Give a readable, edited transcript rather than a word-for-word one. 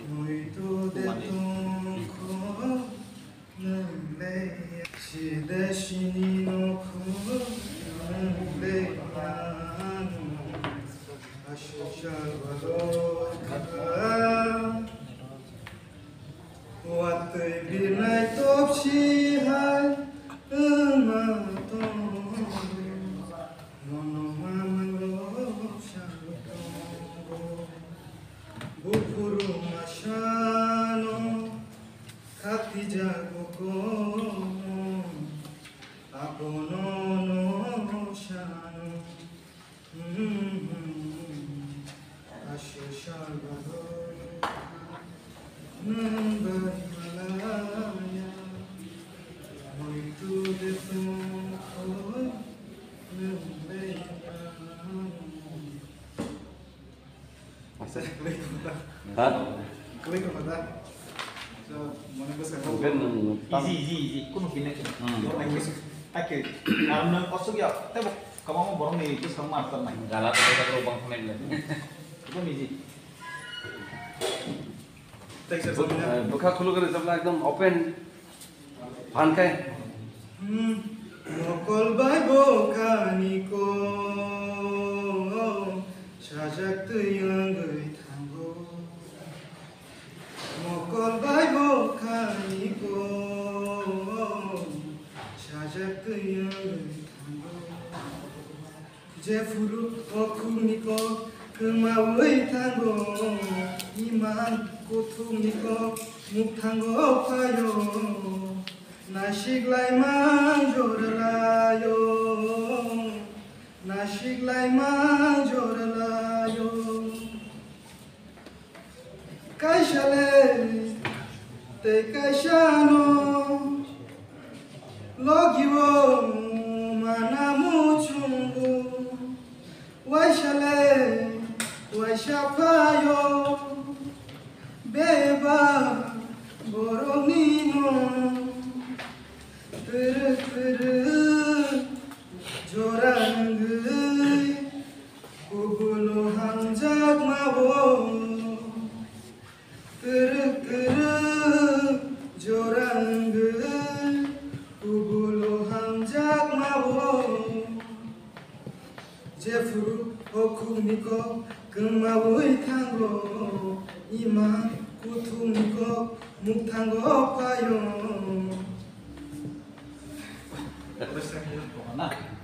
muito se destino Watay binay topsi hai maton mono mamlo shalutongo bufuru mashano khati jagoko abono no shano asho shalvado Nanda Himalaya, muito de tempo, Saya klik apa? So, mana bisa easy. Kuno kini. Language. Oke. Karena kosong ya. Tapi kamu mau borong nih itu sama apa main? Galat kita terubang kemarin lah. Itu easy. बुखा खुलो करे सबला एकदम open फान काय Mokol bai bokaniko sajak tuyang gui tango Mokol bai bokaniko sajak tuyang gui tango Jefuru okuniko kemawai tango iman kutumiko muktango payo Nashik lai manjoralayo Nashik lai manjoralayo Kaishale te kaishano Logiwo manamu chungu Waishale waishapayo Beba boronino Jorang Kubulo hanjak mawo Jorang Kubulo hanjak mawo Jefuru okumiko Kemawai tango Iman kutumiko Muktango payo Terus yang mana?